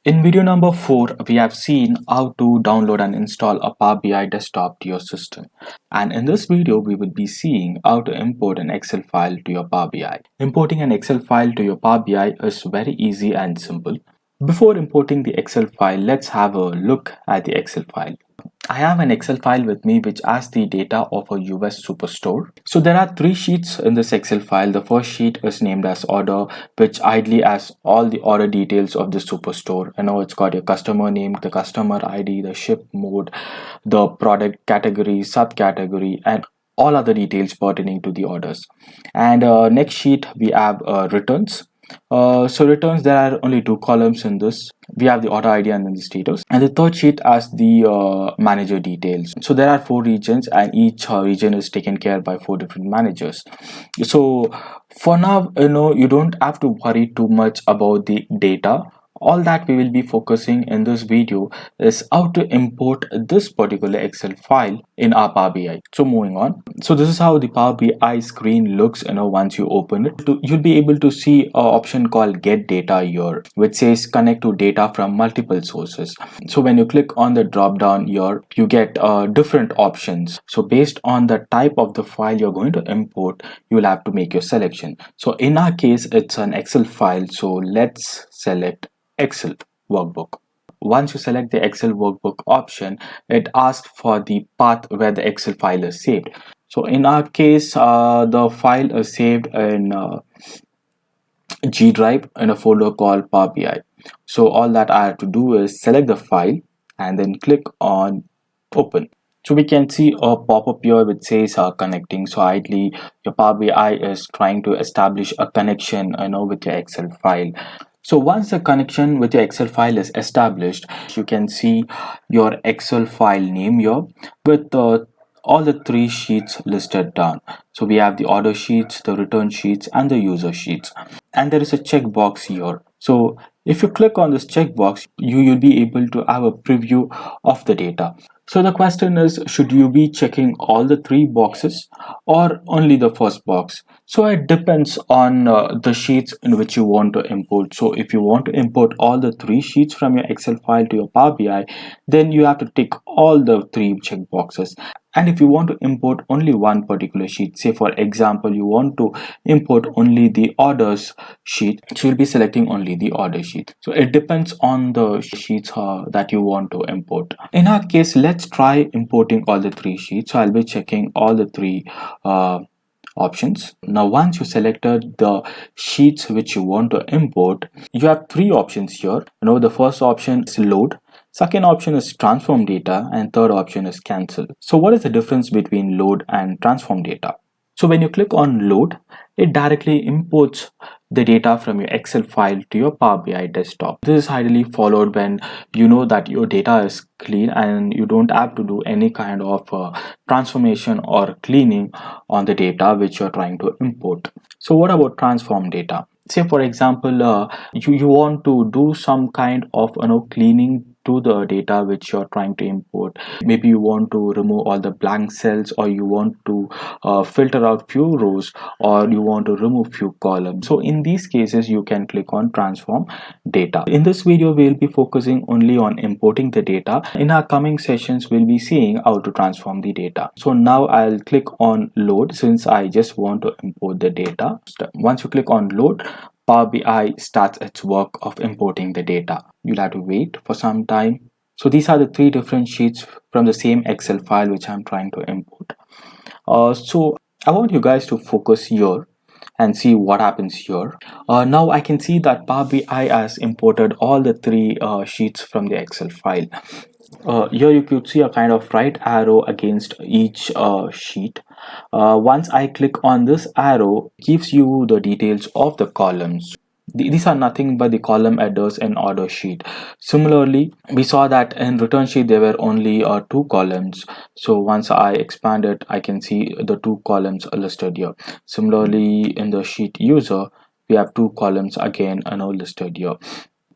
In video number 4, we have seen how to download and install a Power BI desktop to your system. And in this video, we will be seeing how to import an Excel file to your Power BI. Importing an Excel file to your Power BI is very easy and simple. Before importing the Excel file, let's have a look at the Excel file. I have an Excel file with me which has the data of a US superstore. So there are 3 sheets in this Excel file. The first sheet is named as order, which ideally has all the order details of the superstore. It's got your customer name, the customer ID, the ship mode, the product category, subcategory, and all other details pertaining to the orders. And next sheet we have returns. So returns, there are only 2 columns in this. We have the order ID and then the status, and the third sheet has the manager details. So there are 4 regions, and each region is taken care by 4 different managers. So for now, you don't have to worry too much about the data. All that we will be focusing in this video is how to import this particular Excel file in our Power BI. So moving on. So this is how the Power BI screen looks. Once you open it, you'll be able to see an option called Get Data here, which says connect to data from multiple sources. So when you click on the drop down here, you get different options. So based on the type of the file you're going to import, you'll have to make your selection. So in our case, it's an Excel file. So let's select Excel workbook. Once you select the Excel workbook option, it asks for the path where the Excel file is saved. So in our case, the file is saved in G Drive in a folder called Power BI. So all that I have to do is select the file and then click on open. So we can see a pop-up here which says connecting. So ideally your Power BI is trying to establish a connection with your Excel file. So once the connection with your Excel file is established, you can see your Excel file name here with all the 3 sheets listed down. So we have the order sheets, the return sheets, and the user sheets. And there is a checkbox here. So if you click on this checkbox, you'll be able to have a preview of the data. So the question is, should you be checking all the 3 boxes or only the first box? So it depends on the sheets in which you want to import. So if you want to import all the 3 sheets from your Excel file to your Power BI, then you have to tick all the 3 checkboxes. And if you want to import only one particular sheet, say for example, you want to import only the orders sheet, so you'll be selecting only the order sheet. So it depends on the sheets that you want to import. In our case, let's try importing all the 3 sheets. So I'll be checking all the 3 options. Now once you selected the sheets which you want to import, you have 3 options here. The first option is load, second option is transform data, and third option is cancel. So what is the difference between load and transform data? So when you click on load, it directly imports the data from your Excel file to your Power BI desktop. This is ideally followed when you know that your data is clean and you don't have to do any kind of transformation or cleaning on the data which you're trying to import. So what about transform data? Say for example, you want to do some kind of cleaning to the data which you're trying to import. Maybe you want to remove all the blank cells, or you want to filter out few rows, or you want to remove few columns. So in these cases you can click on transform data. In this video we'll be focusing only on importing the data. In our coming sessions we'll be seeing how to transform the data. So now I'll click on load since I just want to import the data. Once you click on load, Power BI starts its work of importing the data. You'll have to wait for some time. So these are the 3 different sheets from the same Excel file which I'm trying to import. So I want you guys to focus here and see what happens here. Now I can see that Power BI has imported all the 3 sheets from the Excel file. Here you could see a kind of right arrow against each sheet. Once I click on this arrow, it gives you the details of the columns. These are nothing but the column headers in order sheet. Similarly, we saw that in return sheet there were only 2 columns. So once I expand it, I can see the 2 columns listed here. Similarly, in the sheet user, we have 2 columns again listed here.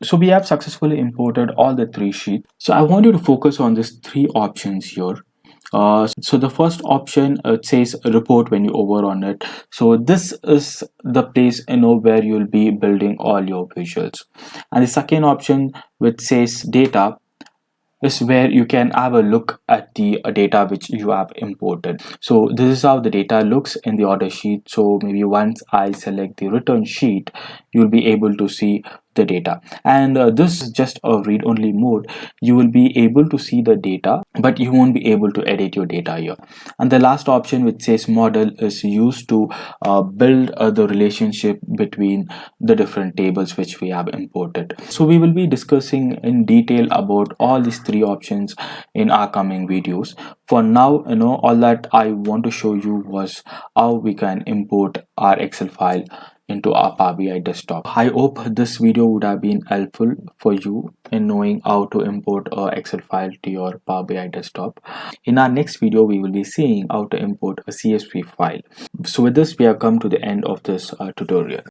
So we have successfully imported all the 3 sheets. So I want you to focus on these 3 options here. So the first option, it says report when you over on it. So this is the place where you'll be building all your visuals. And the second option, which says data, is where you can have a look at the data which you have imported. So this is how the data looks in the order sheet. So maybe once I select the return sheet, you'll be able to see the data. And this is just a read only mode. You will be able to see the data, but you won't be able to edit your data here. And the last option, which says model, is used to build the relationship between the different tables which we have imported. So we will be discussing in detail about all these three options in our coming videos. For now, all that I want to show you was how we can import our Excel file into our Power BI desktop. I hope this video would have been helpful for you in knowing how to import a Excel file to your Power BI desktop. In our next video, we will be seeing how to import a CSV file. So with this, we have come to the end of this tutorial.